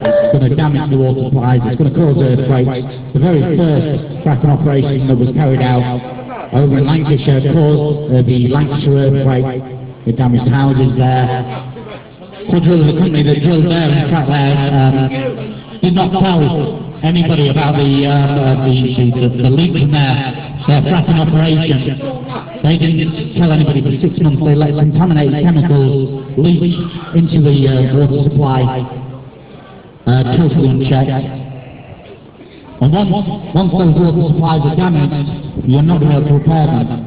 It's going to damage the water supplies, it's going to cause earthquakes. The very first fracking operation that was carried out over in Lancashire caused the Lancashire earthquake. It damaged houses there. The company that drilled there and fracked there did not tell anybody about the leak in their fracking operation. They didn't tell anybody for 6 months. They let contaminated chemicals leak into the water supply, totally unchecked. And once those water supplies are damaged, you're not going to be able to repair them.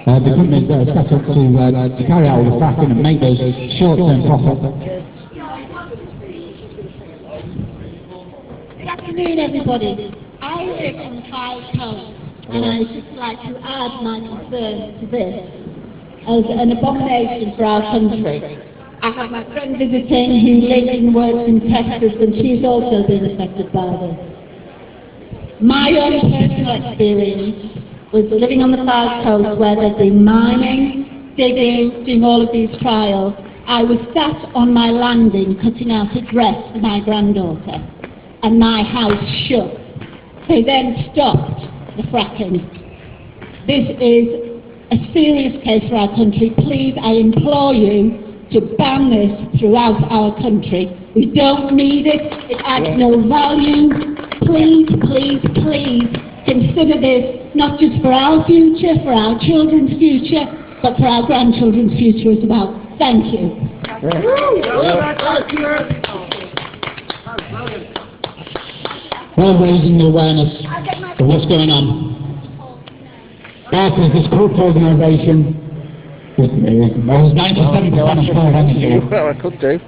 The companies that are set up to carry out all the fracking and make those short-term profits. Good afternoon, everybody. I live on the Five Coast, and I would just like to add my concern to this as an abomination for our country. I have my friend visiting who lives and works in Texas, and she's also been affected by this. My own personal experience was living on the Five Coast where there's been mining, digging, doing all of these trials. I was sat on my landing cutting out a dress for my granddaughter, and my house shook. They then stopped the fracking. This is a serious case for our country. Please, I implore you to ban this throughout our country. We don't need it. It adds no value. Please, please, please consider this not just for our future, for our children's future, but for our grandchildren's future as well. Thank you. Well, raising the awareness of what's going on. Barclays, this corporate organisation, was 97% of full energy. Well, I could do.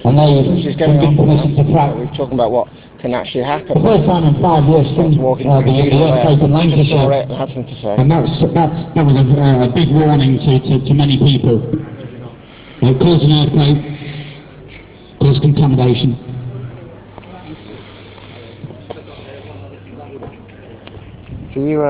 And they've given permission to frack. We're talking about what can actually happen. The first time in 5 years since the earthquake in Lancashire, and that was a big warning to many people. It caused an earthquake, caused contamination. Do you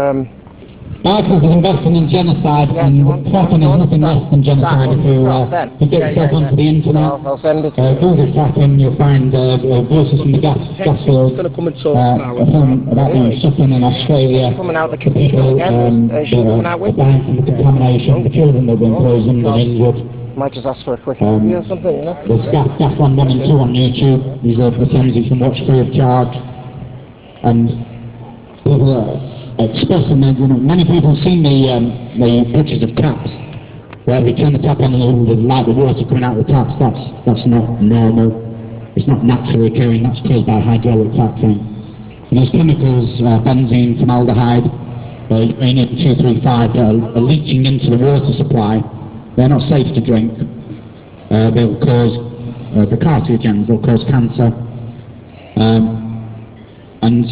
Barclays is investing in genocide, and fracking is nothing less than genocide. If you get yourself onto the internet, Google fracking, you'll find voices from the gas field, a film about them suffering in Australia, the people dying from the contamination, the children that have been poisoned and injured. Might just ask for a quick review or something, you know? There's Gas 1, 1 and 2 on YouTube. These are the things you can watch free of charge. And people are expressing that, many people have seen the pictures of taps, where they turn the tap on and the light, the water coming out of the taps. That's not normal. It's not naturally occurring. That's caused by hydraulic fracturing. And those chemicals, benzene, formaldehyde, uranium 235, that are leaching into the water supply. They're not safe to drink. They'll cause the carcinogens, they'll cause cancer. And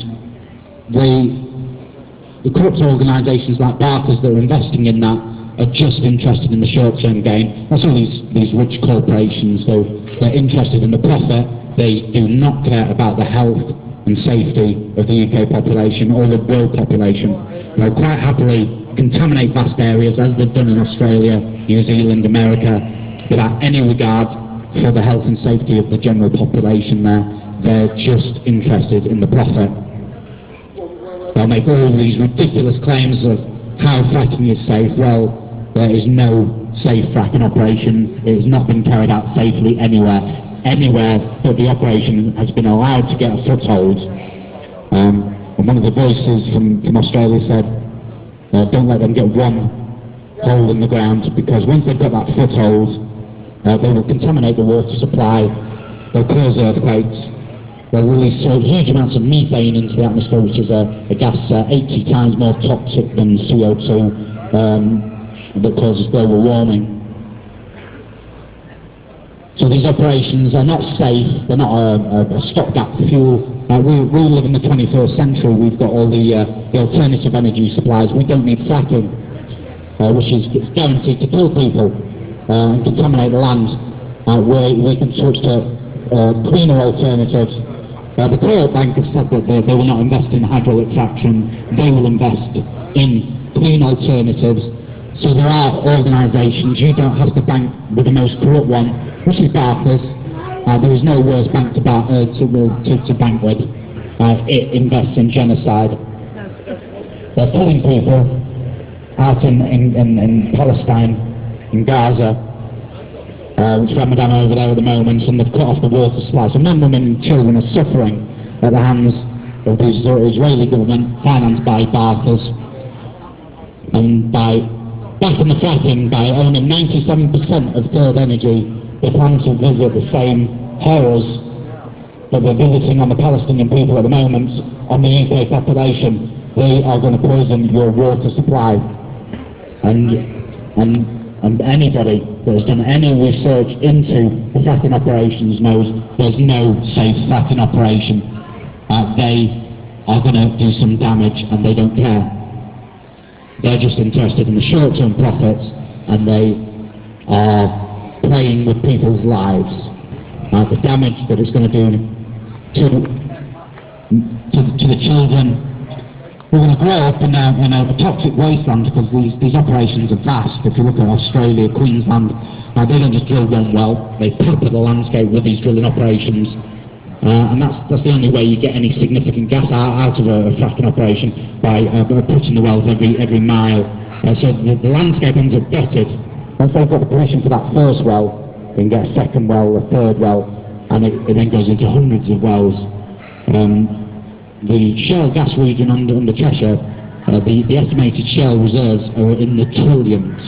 the corrupt organisations like Barclays that are investing in that are just interested in the short-term gain. That's all these rich corporations, they're interested in the profit. They do not care about the health and safety of the UK population or the world population. They'll quite happily contaminate vast areas, as they've done in Australia, New Zealand, America, without any regard for the health and safety of the general population there. They're just interested in the profit. They'll make all these ridiculous claims of how fracking is safe. Well, there is no safe fracking operation. It has not been carried out safely anywhere that the operation has been allowed to get a foothold. And one of the voices from Australia said, don't let them get one hole in the ground, because once they've got that foothold, they will contaminate the water supply, they'll cause earthquakes, they'll release huge amounts of methane into the atmosphere, which is a gas 80 times more toxic than CO2, that causes global warming. So these operations are not safe, they're not a stopgap fuel. We live in the 21st century, we've got all the alternative energy supplies. We don't need fracking, which is guaranteed to kill people and contaminate the land. We can switch to cleaner alternatives. The Coal Bank have said that they will not invest in hydraulic fracking, they will invest in clean alternatives. So there are organisations, you don't have to bank with the most corrupt one, which is Barclays, There is no worse bank to bank with. It invests in genocide. They're killing people out in Palestine, in Gaza, which Ramadan over there at the moment, and they've cut off the water supply. So men, women and children are suffering at the hands of the Israeli government, financed by Barkers, and by backing the fracking, by owning 97% of Third Energy. They plan to visit the same horrors that they're visiting on the Palestinian people at the moment, on the UK population. They are going to poison your water supply. And anybody that has done any research into the fracking operations knows there's no safe fracking operation. They are going to do some damage and they don't care. They're just interested in the short-term profits, and they are playing with people's lives. The damage that it's going to do to the children. We're going to grow up in a toxic wasteland, because these operations are vast. If you look at Australia, Queensland, they don't just drill one well, they pepper the landscape with these drilling operations. And that's the only way you get any significant gas out of a fracking operation, by putting the wells every mile. So the landscape ends up dotted. Once they've got the permission for that first well, they can get a second well, a third well, and it then goes into hundreds of wells. The shale gas region under Cheshire, the estimated shale reserves are in the trillions,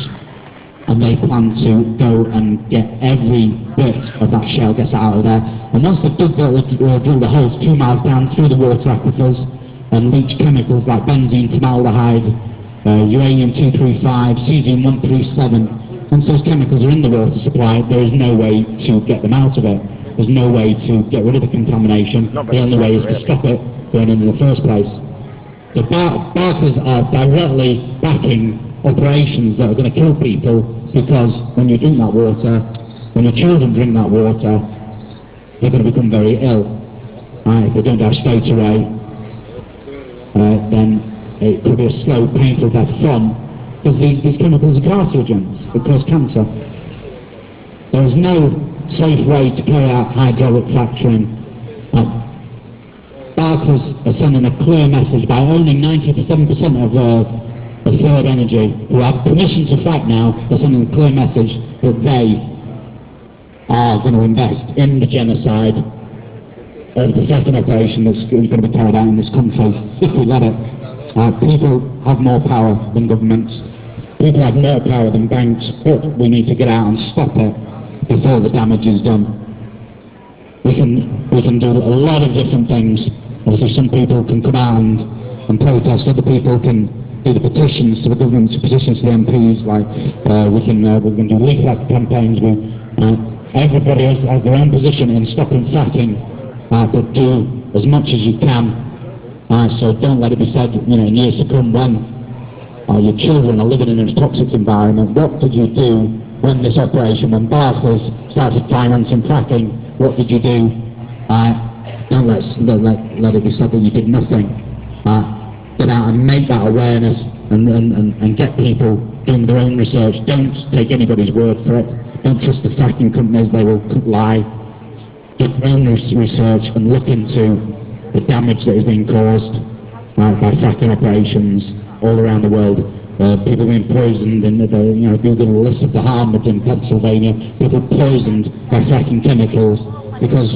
and they plan to go and get every bit of that shale gas out of there. And once they've drill the holes 2 miles down through the water aquifers and leach chemicals like benzene, formaldehyde, uranium-235, cesium-137, once those chemicals are in the water supply, there is no way to get them out of it. There's no way to get rid of the contamination. The only way is to stop it burning in the first place. The Barkers are directly backing operations that are going to kill people, because when you drink that water, when your children drink that water, they're going to become very ill. If they don't die straight away, then it could be a slow, painful death from, because these chemicals are carcinogens, they cause cancer. There is no safe way to carry out hydraulic fracturing. Barkers are sending a clear message by owning 97% of Third Energy, who have permission to frack now. They're sending a clear message that they are going to invest in the genocide of the fracking operation that's going to be carried out in this country, if we let it. People have more power than governments. People have more power than banks, but we need to get out and stop it before the damage is done. We can do a lot of different things. Obviously, some people can come out and protest. Other people can do the petitions to the government, petitions to the MPs. Like we can do leaflet campaigns. Everybody has their own position in stopping fracking, but do as much as you can. So don't let it be said, in years to come, when your children are living in a toxic environment, what did you do when this operation, when Barclays started financing fracking? What did you do? Don't let it be said that you did nothing. Get out and make that awareness, and get people doing their own research. Don't take anybody's word for it. Don't trust the fracking companies, they will lie. Do your own research and look into the damage that is being caused by fracking operations all around the world. People being poisoned, and Google a list of the Harvard in Pennsylvania, people poisoned by fracking chemicals, because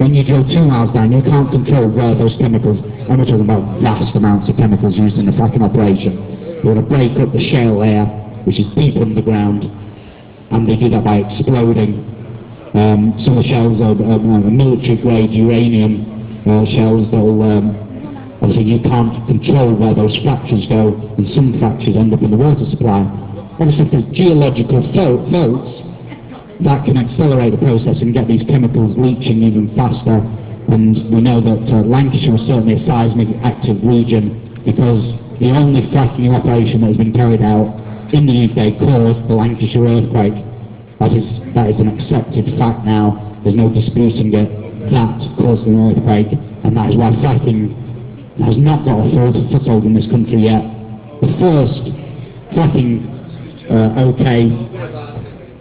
when you drill 2 miles down, you can't control where those chemicals, and we're talking about vast amounts of chemicals used in the fracking operation. You want to break up the shale layer, which is deep underground, and they do that by exploding. Some of the shells are military-grade uranium shells that will, obviously you can't control where those fractures go, and some fractures end up in the water supply. Obviously, if there's geological faults, that can accelerate the process and get these chemicals leaching even faster. And we know that Lancashire was certainly a seismic active region, because the only fracking operation that has been carried out in the UK caused the Lancashire earthquake. That is an accepted fact now. There's no disputing it. That caused an earthquake, and that is why fracking has not got a full foothold in this country yet. The first fracking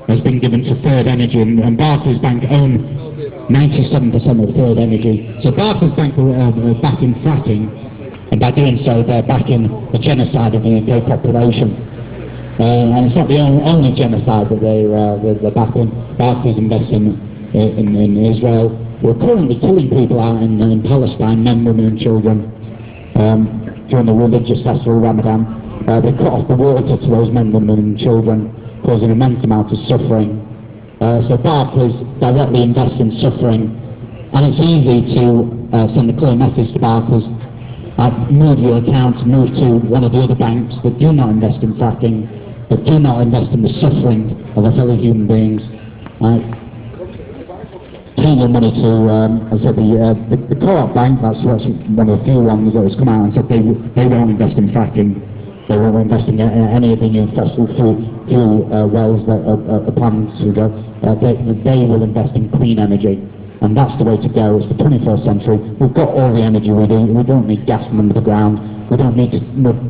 has been given to Third Energy, and Barclays Bank own 97% of third energy. So Barclays Bank are backing fracking, and by doing so they're backing the genocide of the UK population. And it's not the only genocide that they're backing. Barclays investing in Israel. We're currently killing people out in Palestine, men, women and children, during the religious festival Ramadan. They cut off the water to those men, women and children, causing immense amount of suffering. So Barclays directly invest in suffering, and it's easy to send a clear message to Barclays: move your accounts, move to one of the other banks that do not invest in fracking, that do not invest in the suffering of their fellow human beings. Pay your money to, I said, the Co-op Bank, that's one of the few ones that has come out and said they won't invest in fracking. They won't invest in any of the new fossil fuel wells that are planned to go. They will invest in clean energy, and that's the way to go. It's the 21st century. We've got all the energy we need. We don't need gas from under the ground. We don't need to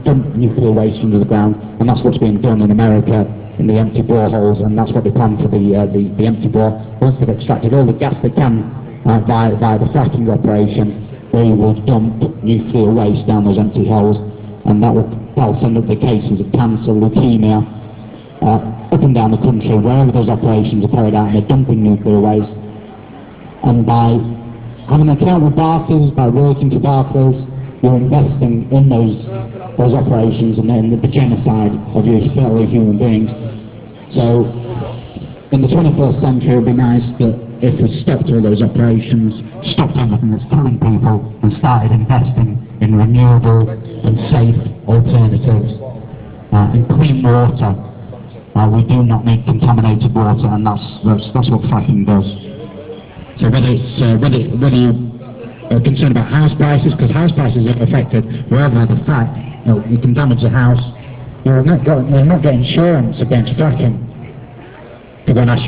dump nuclear waste under the ground, and that's what's being done in America in the empty boreholes, and that's what they plan for the empty bore. Once they've extracted all the gas they can via the fracking operation, they will dump nuclear waste down those empty holes, and that'll send up the cases of cancer, leukemia, up and down the country, wherever those operations are carried out, and they're dumping nuclear waste. And by having an account with Barclays, by working for Barclays, you're investing in those operations and then the genocide of your fellow human beings. So, in the 21st century, it would be nice that if we stopped all those operations, stopped everything that's killing people, and started investing in renewable and safe alternatives, in clean water. We do not need contaminated water, and that's what fracking does. So whether you are concerned about house prices, because house prices are affected wherever the frack, you can damage the house. You're not getting insurance against fracking. You're going to ask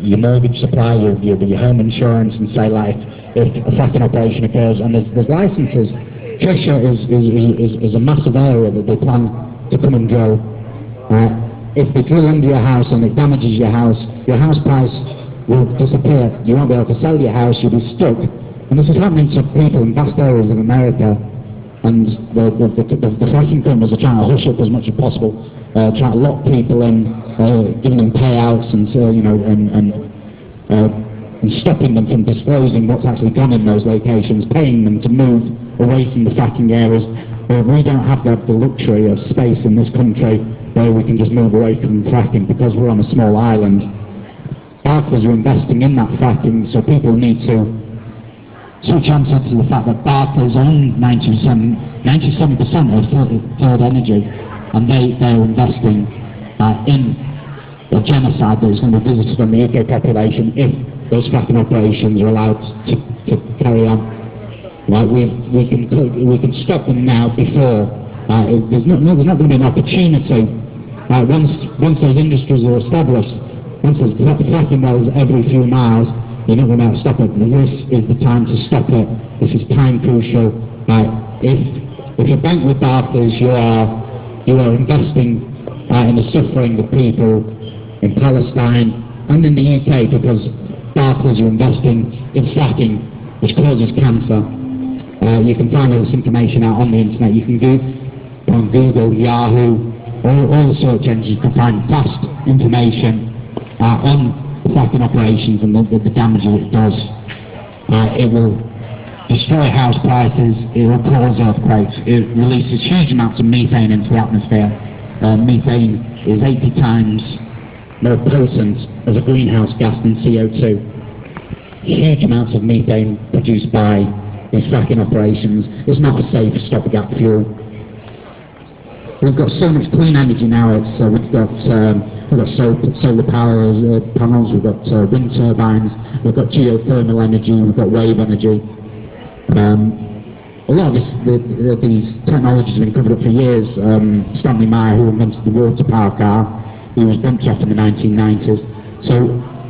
your mortgage supply, your home insurance, and say, like, if a fracking operation occurs, and there's licenses. Cheshire is a massive area that they plan to come and drill. If they drill under your house and it damages your house price will disappear. You won't be able to sell your house, you'll be stuck. And this is happening to people in vast areas of America, and the fracking companies are trying to hush up as much as possible, trying to lock people in, giving them payouts and stopping them from disclosing what's actually gone in those locations, paying them to move away from the fracking areas. We don't have the luxury of space in this country where we can just move away from fracking because we're on a small island. Barclays are investing in that fracking, so people need to switch on to the fact that Barclays own 97% of third energy, and they're investing in the genocide that is going to be visited on the UK population if those fracking operations are allowed to carry on. Right, we can stop them now before there's not going to be an opportunity. Once those industries are established, once there's fracking wells every few miles, you're not going to be able to stop it. This is the time to stop it. This is time crucial. If you bank with Barclays, you are investing in the suffering of people in Palestine and in the UK, because Barclays are investing in fracking, which causes cancer. You can find all this information out on the internet. You can go on Google, Yahoo, all the search engines. You can find vast information on the fracking operations and the damage that it does. It will destroy house prices, it will cause earthquakes, it releases huge amounts of methane into the atmosphere. Methane is 80 times more potent as a greenhouse gas than CO2. Huge amounts of methane produced by these fracking operations. It's not a safe stopgap fuel. We've got so much clean energy now. We've got solar power panels, we've got wind turbines, we've got geothermal energy, we've got wave energy. A lot of these technologies have been covered up for years. Stanley Meyer, who invented the water power car, he was bumped off in the 1990s. So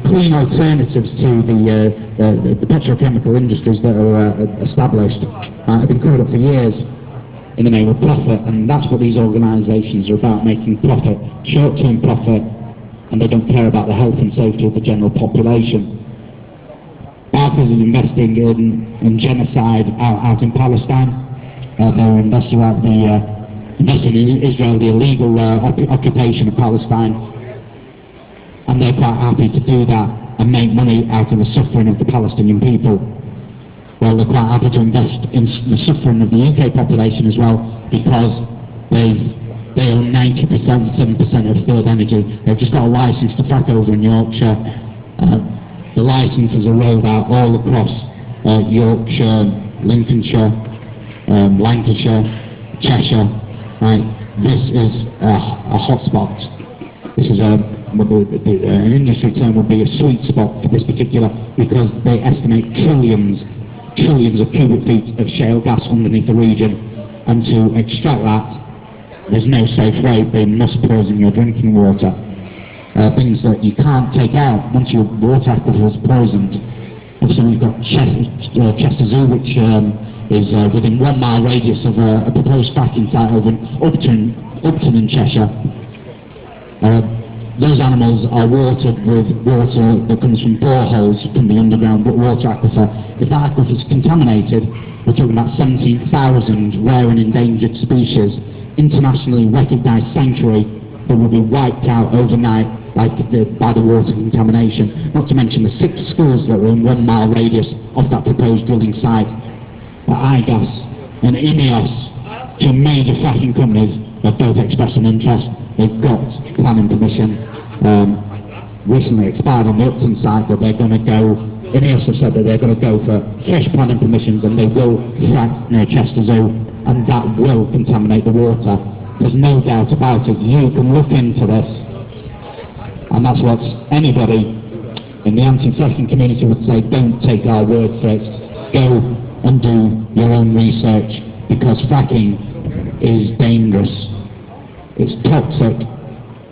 clean alternatives to the petrochemical industries that are established have been covered up for years in the name of profit, and that's what these organisations are about, making profit, short-term profit, and they don't care about the health and safety of the general population. Barclays is investing in genocide out in Palestine. They're investing in Israel, the illegal occupation of Palestine, and they're quite happy to do that and make money out of the suffering of the Palestinian people. Well, they're quite happy to invest in the suffering of the UK population as well, because they own 97% of Third Energy. They've just got a licence to frack over in Yorkshire. The licences are rolled out all across Yorkshire, Lincolnshire, Lancashire, Cheshire. Right, this is a hotspot. This is an industry term would be a sweet spot for this particular, because they estimate trillions of cubic feet of shale gas underneath the region, and to extract that, there's no safe way. They must poison your drinking water. Things that you can't take out once your water aquifer is poisoned. So we've got Chester Zoo, which is within 1 mile radius of a proposed fracking site over in Upton in Cheshire. Those animals are watered with water that comes from boreholes from the underground water aquifer. If that aquifer is contaminated, we're talking about 17,000 rare and endangered species, internationally recognised sanctuary that will be wiped out overnight by the water contamination. Not to mention the 6 schools that are in 1 mile radius of that proposed drilling site. But IGAS and INEOS, 2 major fracking companies, have both expressed an interest. They've got planning permission. Recently expired on the Upton site, but they're going to go. INEOS have said that they're going to go for fresh planning permissions, and they will frack near Chester Zoo, and that will contaminate the water. There's no doubt about it. You can look into this, and that's what anybody in the anti-fracking community would say. Don't take our word for it. Go and do your own research, because fracking is dangerous. It's toxic,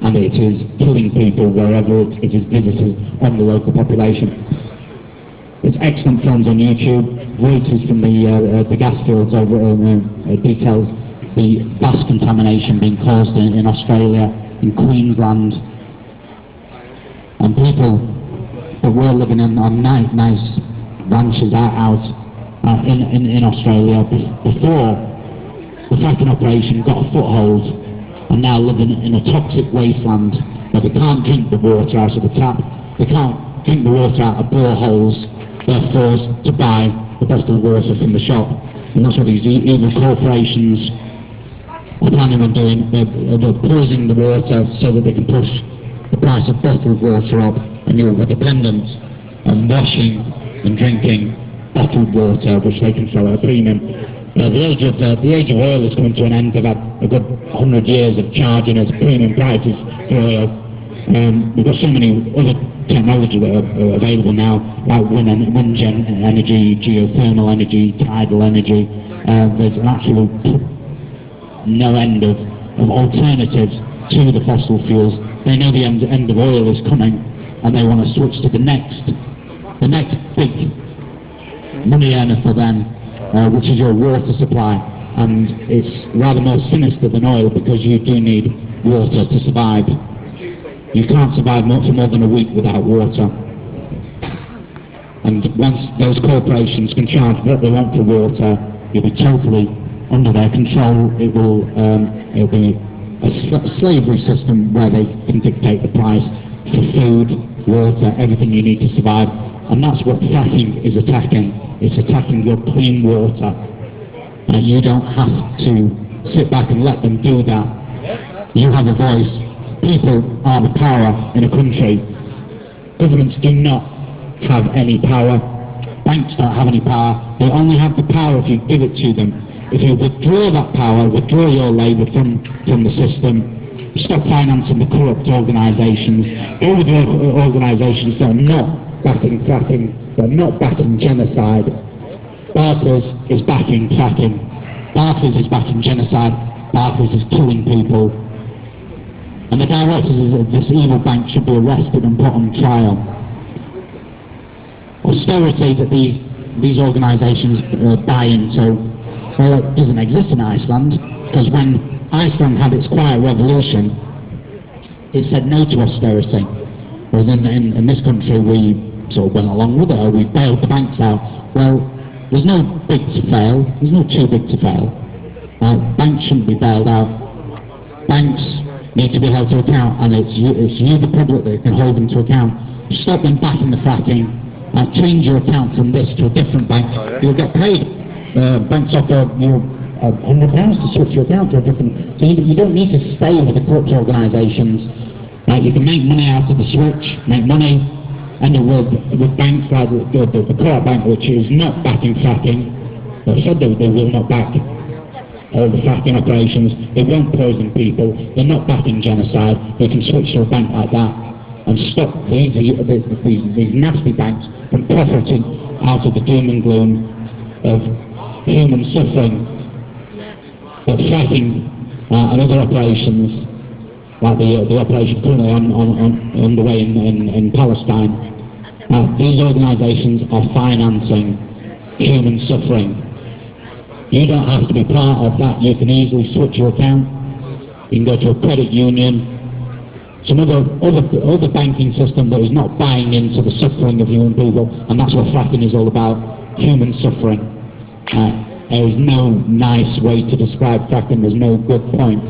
and it is killing people wherever it is visited on the local population. There's excellent films on YouTube. Reuters from the gas fields over details the vast contamination being caused in Australia, in Queensland, and people that were living on nice ranches out in Australia before the fracking operation got a foothold, and now living in a toxic wasteland where they can't drink the water out of the tap, they can't drink the water out of boreholes. They're forced to buy the bottled water from the shop, and that's what these evil corporations are planning on doing. They're poisoning the water so that they can push the price of bottled water up, and you're dependent on washing and drinking bottled water, which they can sell at a premium. The age of oil is coming to an end. They've had a good 100 years of charging us premium prices for oil. We've got so many other technology that are available now, like wind energy, geothermal energy, tidal energy. There's an absolute no end of alternatives to the fossil fuels. They know the end of oil is coming, and they want to switch to the next big money earner for them, which is your water supply. And it's rather more sinister than oil, because you do need water to survive. You can't survive for more than a week without water. And once those corporations can charge what they want for water, you'll be totally under their control. It'll be a slavery system where they can dictate the price for food, water, everything you need to survive. And that's what fracking is attacking. It's attacking your clean water. You don't have to sit back and let them do that. You have a voice. People are the power in a country. Governments do not have any power. Banks don't have any power. They only have the power if you give it to them. If you withdraw that power, withdraw your labour from the system, stop financing the corrupt organisations, all of the organisations that are not backing fracking, they're not backing genocide. Barclays is backing fracking. Barclays is backing genocide. Barclays is killing people. And the directors of this evil bank should be arrested and put on trial. Austerity that these organisations buy into, well, it doesn't exist in Iceland, because when Iceland had its quiet revolution, it said no to austerity. Whereas in this country we sort of went along with it, or we bailed the banks out. Well, there's no big to fail, there's no too big to fail. Banks shouldn't be bailed out. Banks need to be held to account, and it's you the public, that can hold them to account. Stop them backing the fracking, change your account from this to a different bank, you'll get paid. Banks offer you £100 to switch your account to a different, so you don't need to stay with the corporate organisations. You can make money out of the switch, make money, and with banks like the core bank, which is not backing fracking, they said they will not back all the fracking operations, it won't poison people, they're not backing genocide, they can switch to a bank like that and stop these nasty banks from profiting out of the doom and gloom of human suffering that fracking and other operations, like the operation currently underway in Palestine. These organisations are financing human suffering. You don't have to be part of that. You can easily switch your account. You can go to a credit union, some other banking system that is not buying into the suffering of human people, and that's what fracking is all about, human suffering. There is no nice way to describe fracking, there's no good points.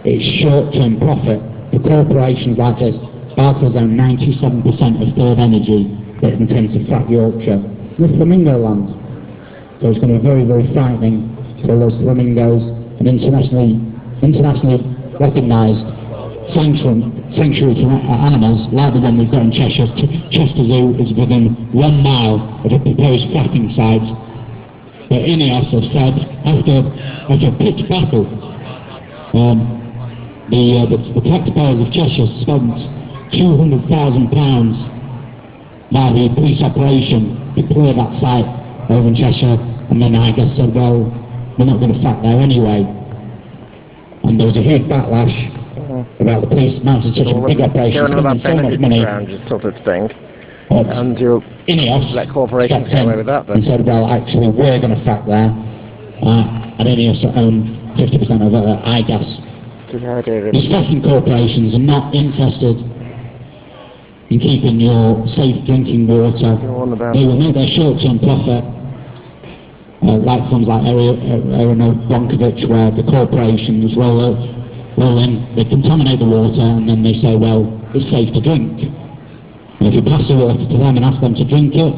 It's short-term profit. The corporations like this, Barclays own 97% of Third Energy that intends to frack Yorkshire. The flamingo land. So it's going to be very, very frightening for those flamingos, and internationally recognised sanctuary for animals, like the one we've got in Cheshire. Chester Zoo is within 1 mile of a proposed fracking site. But INEOS have said, after a pitched battle, the taxpayers of Cheshire spent £200,000 by the police operation to clear that site over in Cheshire, and then I guess said, well, we're not going to frack there anyway. And there was a huge backlash about the police mounting such a big operation, spending so much money. And INEOS let corporations get away with that, then. And said, well, actually, we're going to frack there. And INEOS own 50% of iGas. These fracking corporations are not interested in keeping your safe drinking water. They will make their short-term profit, like funds like Aaron Bronkovich, where the corporations roll in, they contaminate the water, and then they say, well, it's safe to drink. And if you pass the water to them and ask them to drink it,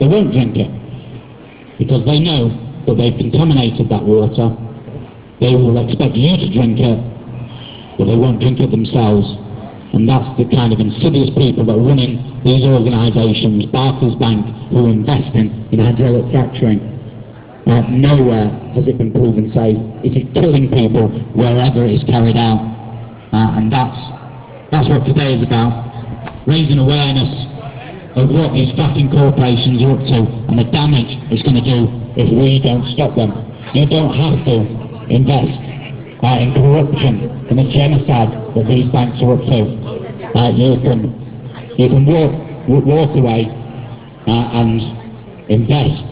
they won't drink it. Because they know that they've contaminated that water. They will expect you to drink it, but they won't drink it themselves. And that's the kind of insidious people that are running these organisations, Barclays Bank, who are investing in hydraulic fracturing. Nowhere has it been proven safe. It is killing people wherever it is carried out. And that's what today is about. Raising awareness of what these fracking corporations are up to and the damage it's going to do if we don't stop them. You don't have to invest in corruption and the genocide that these banks are up to. You can walk away and invest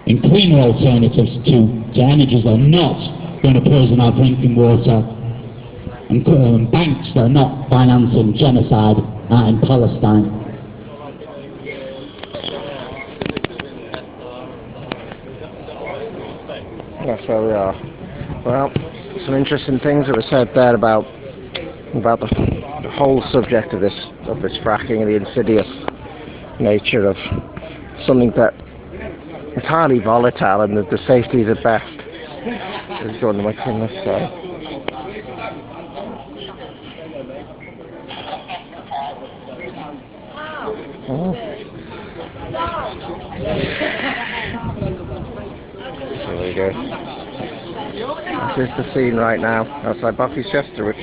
in cleaner alternatives to energies that are not going to poison our drinking water, and banks that are not financing genocide in Palestine. That's where we are. Well, some interesting things that were said there about the whole subject of this fracking and the insidious nature of something that is highly volatile, and the safety is at best. Let's go on the mic on this side. Oh. There we go. This is the scene right now outside Buffy's Chester, which